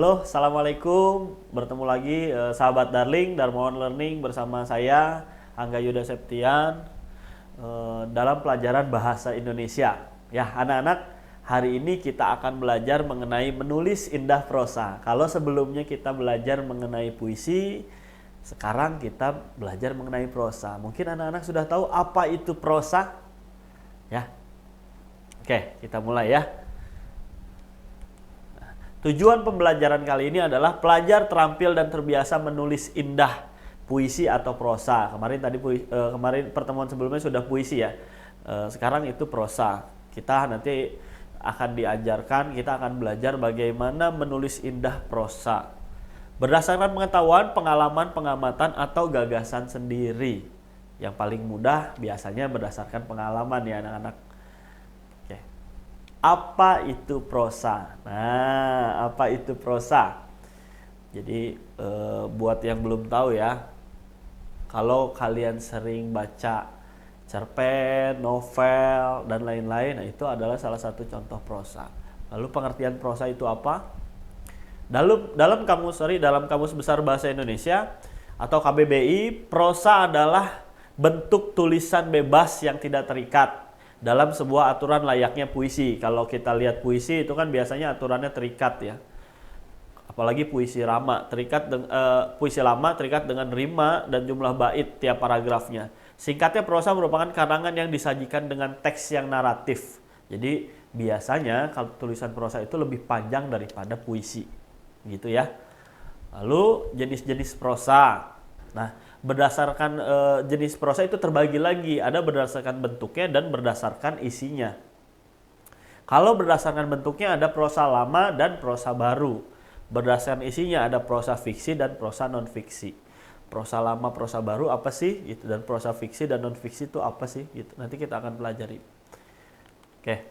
Halo, Assalamualaikum. Bertemu lagi sahabat Darling, Darmawan Learning bersama saya, Angga Yuda Septian, dalam pelajaran Bahasa Indonesia. Ya, anak-anak, hari ini kita akan belajar mengenai menulis indah prosa. Kalau sebelumnya kita belajar mengenai puisi, sekarang kita belajar mengenai prosa. Mungkin anak-anak sudah tahu apa itu prosa? Ya. Oke, kita mulai ya. Tujuan pembelajaran kali ini adalah pelajar terampil dan terbiasa menulis indah puisi atau prosa. Kemarin pertemuan sebelumnya sudah puisi ya. Sekarang itu prosa. Kita nanti akan kita akan belajar bagaimana menulis indah prosa berdasarkan pengetahuan, pengalaman, pengamatan atau gagasan sendiri. Yang paling mudah biasanya berdasarkan pengalaman ya anak-anak. Apa itu prosa? Nah, apa itu prosa? Jadi buat yang belum tahu ya, kalau kalian sering baca cerpen, novel, dan lain-lain, nah itu adalah salah satu contoh prosa. Lalu pengertian prosa itu apa? Dalam Kamus Besar Bahasa Indonesia atau KBBI, prosa adalah bentuk tulisan bebas yang tidak terikat dalam sebuah aturan layaknya puisi. Kalau kita lihat puisi itu kan biasanya aturannya terikat ya. Apalagi puisi lama terikat dengan rima dan jumlah bait tiap paragrafnya. Singkatnya, prosa merupakan karangan yang disajikan dengan teks yang naratif. Jadi biasanya kalau tulisan prosa itu lebih panjang daripada puisi. Gitu ya. Lalu jenis-jenis prosa. Nah, berdasarkan jenis prosa itu terbagi lagi, ada berdasarkan bentuknya dan berdasarkan isinya. Kalau berdasarkan bentuknya ada prosa lama dan prosa baru. Berdasarkan isinya ada prosa fiksi dan prosa non fiksi. Prosa lama, prosa baru apa sih? Itu, dan prosa fiksi dan non fiksi itu apa sih? Gitu. Nanti kita akan pelajari. Oke.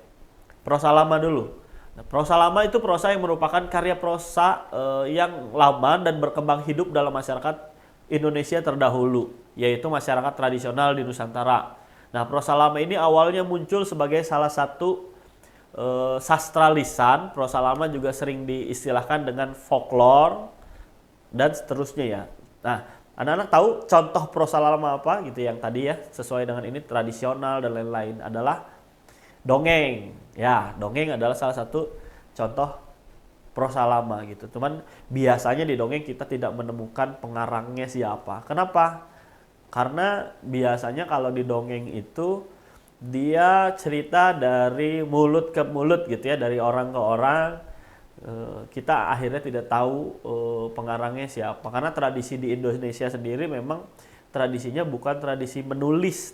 Prosa lama dulu. Nah, prosa lama itu prosa yang merupakan karya prosa yang lama dan berkembang hidup dalam masyarakat Indonesia terdahulu, yaitu masyarakat tradisional di Nusantara. Nah, prosa lama ini awalnya muncul sebagai salah satu sastra lisan. Prosa lama juga sering diistilahkan dengan folklore dan seterusnya ya. Nah, anak-anak tahu contoh prosa lama apa gitu yang tadi ya, sesuai dengan ini tradisional dan lain-lain adalah dongeng. Ya, dongeng adalah salah satu contoh prosa lama gitu. Cuman biasanya di dongeng kita tidak menemukan pengarangnya siapa. Kenapa? Karena biasanya kalau di dongeng itu dia cerita dari mulut ke mulut gitu ya, dari orang ke orang. Kita akhirnya tidak tahu pengarangnya siapa. Karena tradisi di Indonesia sendiri memang tradisinya bukan tradisi menulis,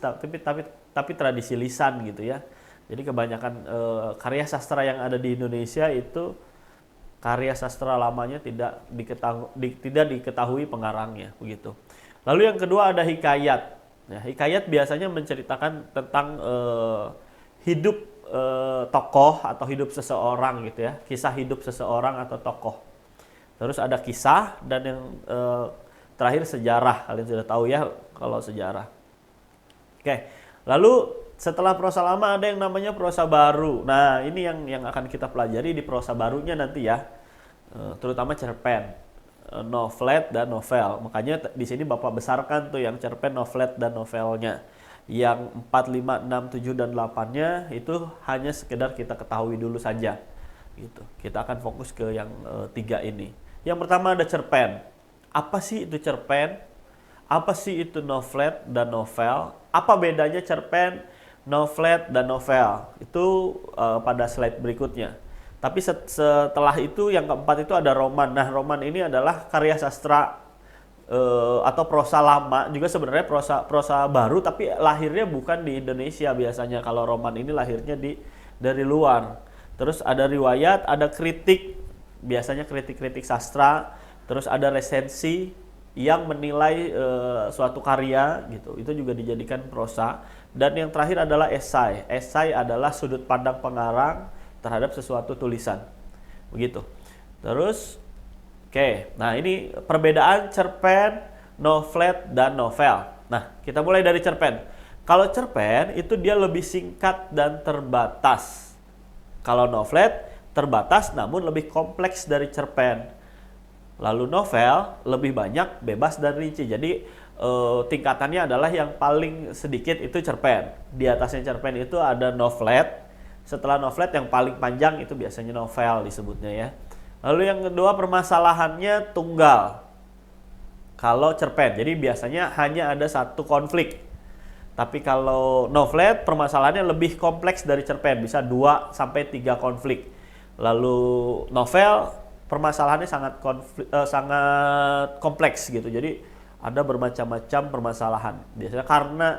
tapi tradisi lisan gitu ya. Jadi kebanyakan karya sastra yang ada di Indonesia itu karya sastra lamanya tidak diketahui pengarangnya begitu. Lalu yang kedua ada hikayat. Ya, hikayat biasanya menceritakan tentang hidup tokoh atau hidup seseorang gitu ya, kisah hidup seseorang atau tokoh. Terus ada kisah dan yang terakhir sejarah. Kalian sudah tahu ya kalau sejarah. Oke. Lalu setelah prosa lama ada yang namanya prosa baru. Nah, ini yang akan kita pelajari di prosa barunya nanti ya. Terutama cerpen, novelet dan novel. Makanya di sini Bapak besarkan tuh yang cerpen, novelet dan novelnya. Yang 4, 5, 6, 7 dan 8-nya itu hanya sekedar kita ketahui dulu saja. Gitu. Kita akan fokus ke yang 3 ini. Yang pertama ada cerpen. Apa sih itu cerpen? Apa sih itu novelet dan novel? Apa bedanya cerpen, novelet dan novel? Itu pada slide berikutnya. Tapi setelah itu yang keempat itu ada roman. Nah, roman ini adalah karya sastra atau prosa lama, juga sebenarnya prosa baru, tapi lahirnya bukan di Indonesia biasanya. Kalau roman ini lahirnya dari luar. Terus ada riwayat, ada kritik, biasanya kritik-kritik sastra. Terus ada resensi yang menilai suatu karya gitu. Itu juga dijadikan prosa. Dan yang terakhir adalah esai. Esai adalah sudut pandang pengarang terhadap sesuatu tulisan. Begitu. Terus nah ini perbedaan cerpen, novelet dan novel. Nah, kita mulai dari cerpen. Kalau cerpen itu dia lebih singkat dan terbatas. Kalau novelet terbatas namun lebih kompleks dari cerpen. Lalu novel lebih banyak, bebas dan rinci. Jadi tingkatannya adalah yang paling sedikit itu cerpen. Di atasnya cerpen itu ada novelet. Setelah novelet yang paling panjang itu biasanya novel disebutnya ya. Lalu yang kedua permasalahannya tunggal. Kalau cerpen, jadi biasanya hanya ada satu konflik. Tapi kalau novelet permasalahannya lebih kompleks dari cerpen, bisa 2 sampai 3 konflik. Lalu novel permasalahannya sangat kompleks gitu. Jadi ada bermacam-macam permasalahan. Biasanya karena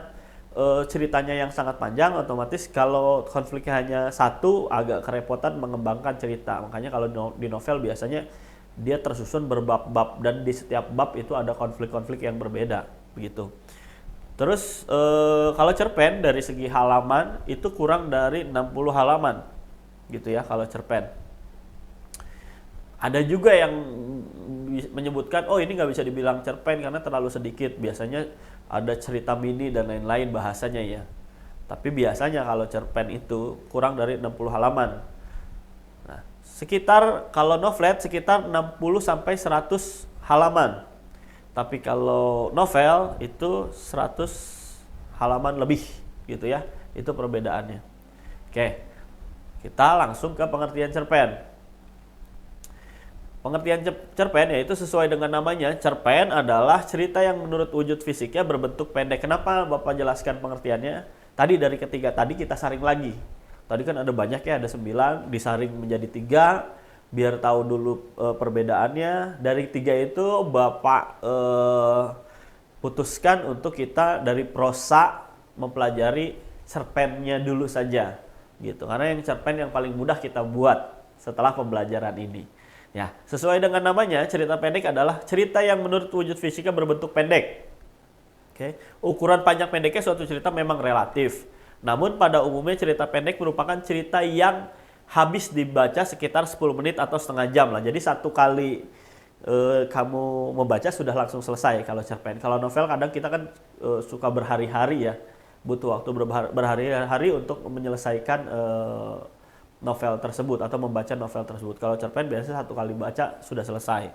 ceritanya yang sangat panjang, otomatis kalau konfliknya hanya satu agak kerepotan mengembangkan cerita. Makanya kalau di novel biasanya dia tersusun berbab-bab dan di setiap bab itu ada konflik-konflik yang berbeda begitu. Terus kalau cerpen dari segi halaman itu kurang dari 60 halaman gitu ya kalau cerpen. Ada juga yang menyebutkan, oh ini nggak bisa dibilang cerpen karena terlalu sedikit. Biasanya ada cerita mini dan lain-lain bahasanya ya. Tapi biasanya kalau cerpen itu kurang dari 60 halaman. Nah, sekitar kalau novelet sekitar 60 sampai 100 halaman. Tapi kalau novel itu 100 halaman lebih gitu ya. Itu perbedaannya. Oke. Kita langsung ke pengertian cerpen. Pengertian cerpen yaitu sesuai dengan namanya, cerpen adalah cerita yang menurut wujud fisiknya berbentuk pendek. Kenapa Bapak jelaskan pengertiannya? Tadi dari ketiga tadi kita saring lagi. Tadi kan ada banyak ya, ada 9, disaring menjadi 3, biar tahu dulu perbedaannya. Dari 3 itu Bapak putuskan untuk kita dari prosa mempelajari cerpennya dulu saja. Gitu. Karena yang cerpen yang paling mudah kita buat setelah pembelajaran ini. Ya, sesuai dengan namanya, cerita pendek adalah cerita yang menurut wujud fisiknya berbentuk pendek. Oke. Ukuran panjang pendeknya suatu cerita memang relatif. Namun pada umumnya cerita pendek merupakan cerita yang habis dibaca sekitar 10 menit atau setengah jam lah. Jadi satu kali kamu membaca sudah langsung selesai kalau cerpen. Kalau novel kadang kita kan suka berhari-hari ya. Butuh waktu berhari-hari untuk menyelesaikan novel tersebut atau membaca novel tersebut. Kalau cerpen biasanya satu kali baca sudah selesai.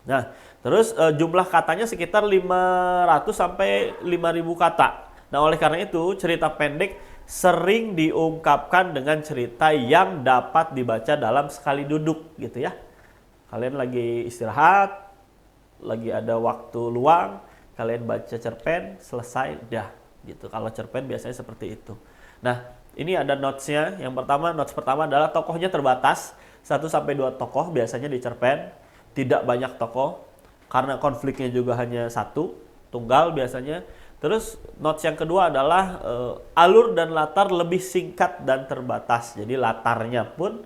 Nah, terus jumlah katanya sekitar 500 sampai 5.000 kata. Nah, oleh karena itu cerita pendek sering diungkapkan dengan cerita yang dapat dibaca dalam sekali duduk gitu ya. Kalian lagi istirahat, lagi ada waktu luang, kalian baca cerpen, selesai, udah gitu. Kalau cerpen biasanya seperti itu. Nah, ini ada notes-nya. Yang pertama, notes pertama adalah tokohnya terbatas. 1 sampai 2 tokoh biasanya di cerpen. Tidak banyak tokoh. Karena konfliknya juga hanya satu. Tunggal biasanya. Terus notes yang kedua adalah alur dan latar lebih singkat dan terbatas. Jadi latarnya pun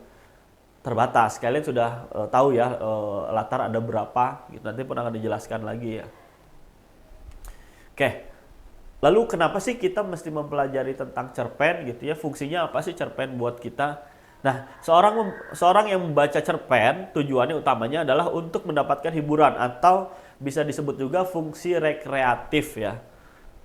terbatas. Kalian sudah tahu ya latar ada berapa. Gitu. Nanti pun akan dijelaskan lagi ya. Oke. Lalu kenapa sih kita mesti mempelajari tentang cerpen gitu ya? Fungsinya apa sih cerpen buat kita? Nah, seorang yang membaca cerpen tujuannya utamanya adalah untuk mendapatkan hiburan atau bisa disebut juga fungsi rekreatif ya.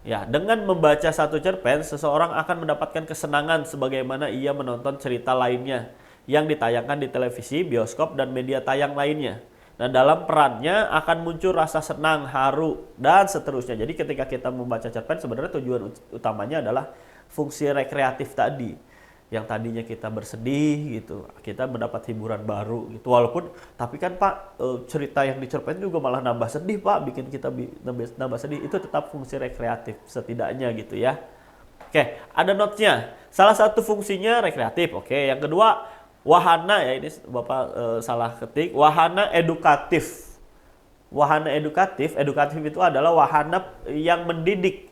Ya, dengan membaca satu cerpen, seseorang akan mendapatkan kesenangan sebagaimana ia menonton cerita lainnya yang ditayangkan di televisi, bioskop, dan media tayang lainnya. Nah, dalam perannya akan muncul rasa senang, haru, dan seterusnya. Jadi ketika kita membaca cerpen sebenarnya tujuan utamanya adalah fungsi rekreatif tadi. Yang tadinya kita bersedih gitu, kita mendapat hiburan baru gitu. Walaupun, tapi kan Pak, cerita yang di cerpen juga malah nambah sedih Pak, bikin kita nambah sedih. Itu tetap fungsi rekreatif setidaknya gitu ya. Oke, ada notes-nya. Salah satu fungsinya rekreatif. Oke, yang kedua wahana ya, ini Bapak salah ketik, wahana edukatif. Wahana edukatif itu adalah wahana yang mendidik.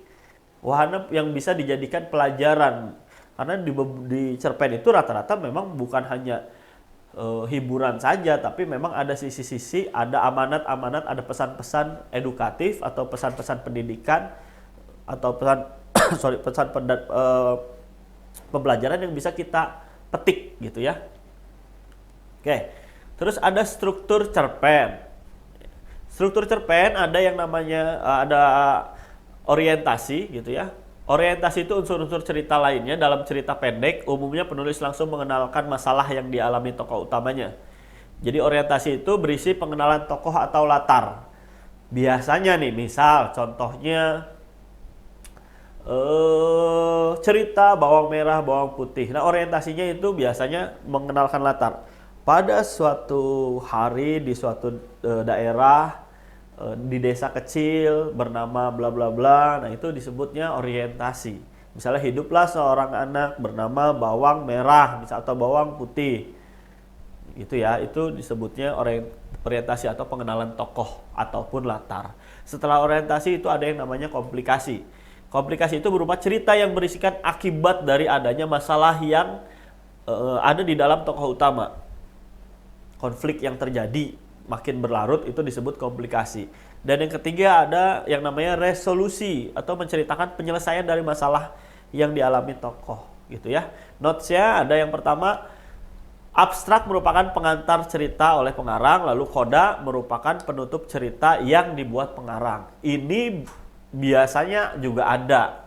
Wahana yang bisa dijadikan pelajaran. Karena di cerpen itu rata-rata memang bukan hanya hiburan saja, tapi memang ada sisi-sisi, ada amanat-amanat, ada pesan-pesan edukatif atau pesan-pesan pendidikan atau pembelajaran yang bisa kita petik gitu ya. Oke, terus ada struktur cerpen. Struktur cerpen ada yang namanya ada orientasi gitu ya. Orientasi itu unsur-unsur cerita lainnya. Dalam cerita pendek, umumnya penulis langsung mengenalkan masalah yang dialami tokoh utamanya. Jadi orientasi itu berisi pengenalan tokoh atau latar. Biasanya nih, misal contohnya cerita bawang merah, bawang putih. Nah, orientasinya itu biasanya mengenalkan latar. Pada suatu hari di suatu daerah, di desa kecil bernama bla bla bla. Nah, itu disebutnya orientasi. Misalnya hiduplah seorang anak bernama bawang merah, misal, atau bawang putih. Itu ya, itu disebutnya orientasi atau pengenalan tokoh ataupun latar. Setelah orientasi itu ada yang namanya komplikasi. Komplikasi itu berupa cerita yang berisikan akibat dari adanya masalah yang ada di dalam tokoh utama. Konflik yang terjadi makin berlarut itu disebut komplikasi. Dan yang ketiga ada yang namanya resolusi atau menceritakan penyelesaian dari masalah yang dialami tokoh, gitu ya. Notes-nya ada yang pertama, abstrak merupakan pengantar cerita oleh pengarang, lalu koda merupakan penutup cerita yang dibuat pengarang. Ini biasanya juga ada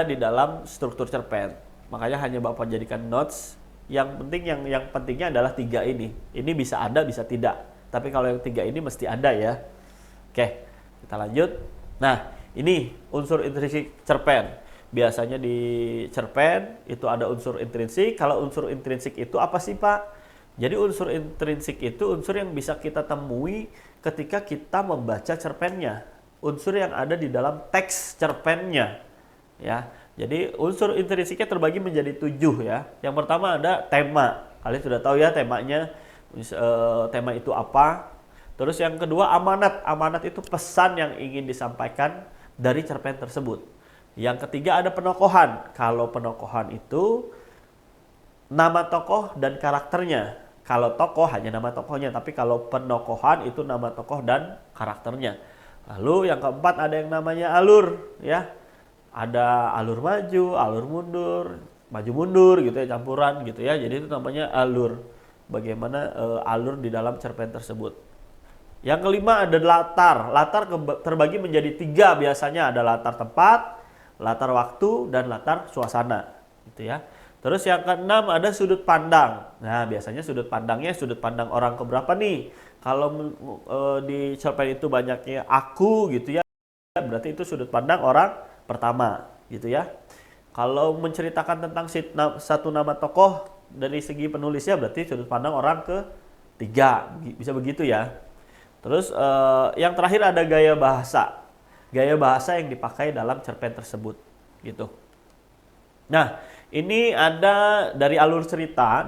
di dalam struktur cerpen. Makanya hanya Bapak jadikan notes. Yang pentingnya adalah 3 ini. Ini bisa ada, bisa tidak. Tapi kalau yang 3 ini mesti ada ya. Oke, kita lanjut. Nah, ini unsur intrinsik cerpen. Biasanya di cerpen itu ada unsur intrinsik. Kalau unsur intrinsik itu apa sih, Pak? Jadi unsur intrinsik itu unsur yang bisa kita temui ketika kita membaca cerpennya. Unsur yang ada di dalam teks cerpennya, ya. Jadi unsur intrinsiknya terbagi menjadi 7 ya. Yang pertama ada tema. Kalian sudah tahu ya temanya, tema itu apa. Terus yang kedua amanat. Amanat itu pesan yang ingin disampaikan dari cerpen tersebut. Yang ketiga ada penokohan. Kalau penokohan itu nama tokoh dan karakternya. Kalau tokoh hanya nama tokohnya, tapi kalau penokohan itu nama tokoh dan karakternya. Lalu yang keempat ada yang namanya alur ya. Ada alur maju, alur mundur, maju mundur gitu ya, campuran gitu ya. Jadi itu namanya alur. Bagaimana alur di dalam cerpen tersebut. Yang kelima ada latar. Latar terbagi menjadi 3 biasanya, ada latar tempat, latar waktu, dan latar suasana gitu ya. Terus yang keenam ada sudut pandang. Nah, biasanya sudut pandangnya sudut pandang orang keberapa nih? Kalau di cerpen itu banyaknya aku gitu ya, berarti itu sudut pandang orang pertama gitu ya. Kalau menceritakan tentang satu nama tokoh dari segi penulisnya berarti sudut pandang orang ketiga, bisa begitu ya. Terus yang terakhir ada gaya bahasa. Gaya bahasa yang dipakai dalam cerpen tersebut gitu. Nah, ini ada dari alur cerita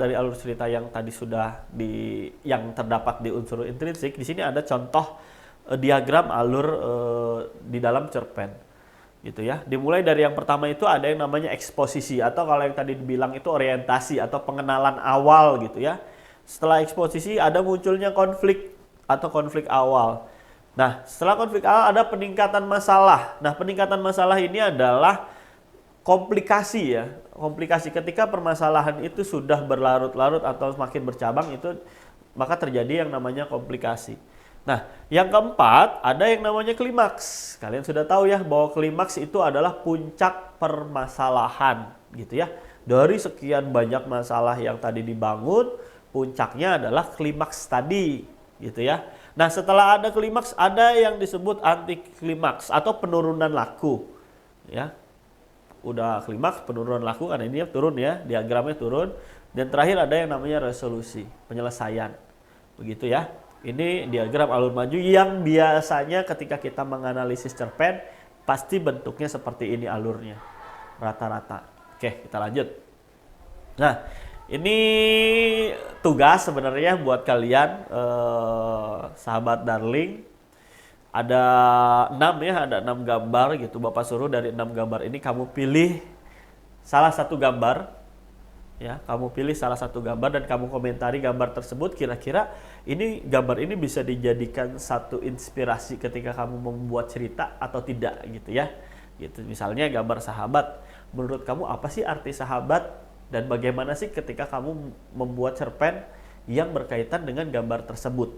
yang tadi sudah yang terdapat di unsur intrinsik. Di sini ada contoh diagram alur di dalam cerpen, gitu ya. Dimulai dari yang pertama itu ada yang namanya eksposisi atau kalau yang tadi dibilang itu orientasi atau pengenalan awal, gitu ya. Setelah eksposisi ada munculnya konflik atau konflik awal. Nah, setelah konflik awal ada peningkatan masalah. Nah, peningkatan masalah ini adalah komplikasi ya. Komplikasi ketika permasalahan itu sudah berlarut-larut atau semakin bercabang itu maka terjadi yang namanya komplikasi. Nah, yang keempat ada yang namanya klimaks. Kalian sudah tahu ya bahwa klimaks itu adalah puncak permasalahan gitu ya. Dari sekian banyak masalah yang tadi dibangun, puncaknya adalah klimaks tadi gitu ya. Nah, setelah ada klimaks ada yang disebut anti klimaks atau penurunan laku ya. Udah klimaks, penurunan laku karena ini turun ya, diagramnya turun. Dan terakhir ada yang namanya resolusi, penyelesaian. Begitu ya. Ini diagram alur maju yang biasanya ketika kita menganalisis cerpen pasti bentuknya seperti ini alurnya. Rata-rata. Oke, kita lanjut. Nah, ini tugas sebenarnya buat kalian sahabat darling. Ada 6 ya, ada 6 gambar gitu. Bapak suruh dari 6 gambar ini kamu pilih salah satu gambar. Ya, kamu pilih salah satu gambar dan kamu komentari gambar tersebut, kira-kira ini gambar ini bisa dijadikan satu inspirasi ketika kamu membuat cerita atau tidak gitu ya. Gitu. Misalnya gambar sahabat. Menurut kamu apa sih arti sahabat dan bagaimana sih ketika kamu membuat cerpen yang berkaitan dengan gambar tersebut?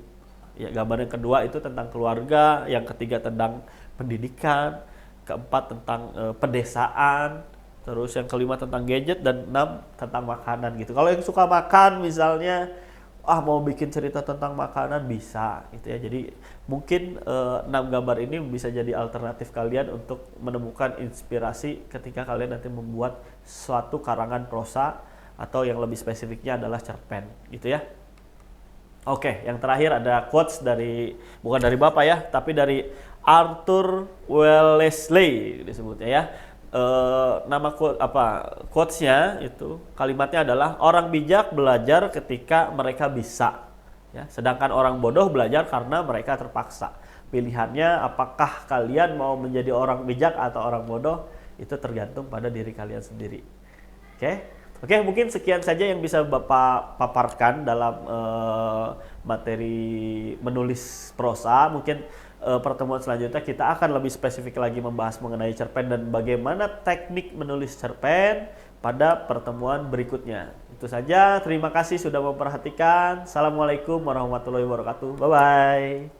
Ya, gambar yang kedua itu tentang keluarga, yang ketiga tentang pendidikan, keempat tentang pedesaan, terus yang kelima tentang gadget, dan 6 tentang makanan gitu. Kalau yang suka makan misalnya, mau bikin cerita tentang makanan bisa gitu ya. Jadi mungkin 6 gambar ini bisa jadi alternatif kalian untuk menemukan inspirasi ketika kalian nanti membuat suatu karangan prosa atau yang lebih spesifiknya adalah cerpen gitu ya. Oke, yang terakhir ada quotes dari, bukan dari Bapak ya, tapi dari Arthur Wellesley disebutnya ya. Nama quotesnya itu kalimatnya adalah orang bijak belajar ketika mereka bisa ya, sedangkan orang bodoh belajar karena mereka terpaksa. Pilihannya apakah kalian mau menjadi orang bijak atau orang bodoh, itu tergantung pada diri kalian sendiri. Oke, mungkin sekian saja yang bisa Bapak paparkan dalam materi menulis prosa. Mungkin pertemuan selanjutnya kita akan lebih spesifik lagi membahas mengenai cerpen dan bagaimana teknik menulis cerpen pada pertemuan berikutnya. Itu saja, terima kasih sudah memperhatikan. Assalamualaikum warahmatullahi wabarakatuh. Bye-bye.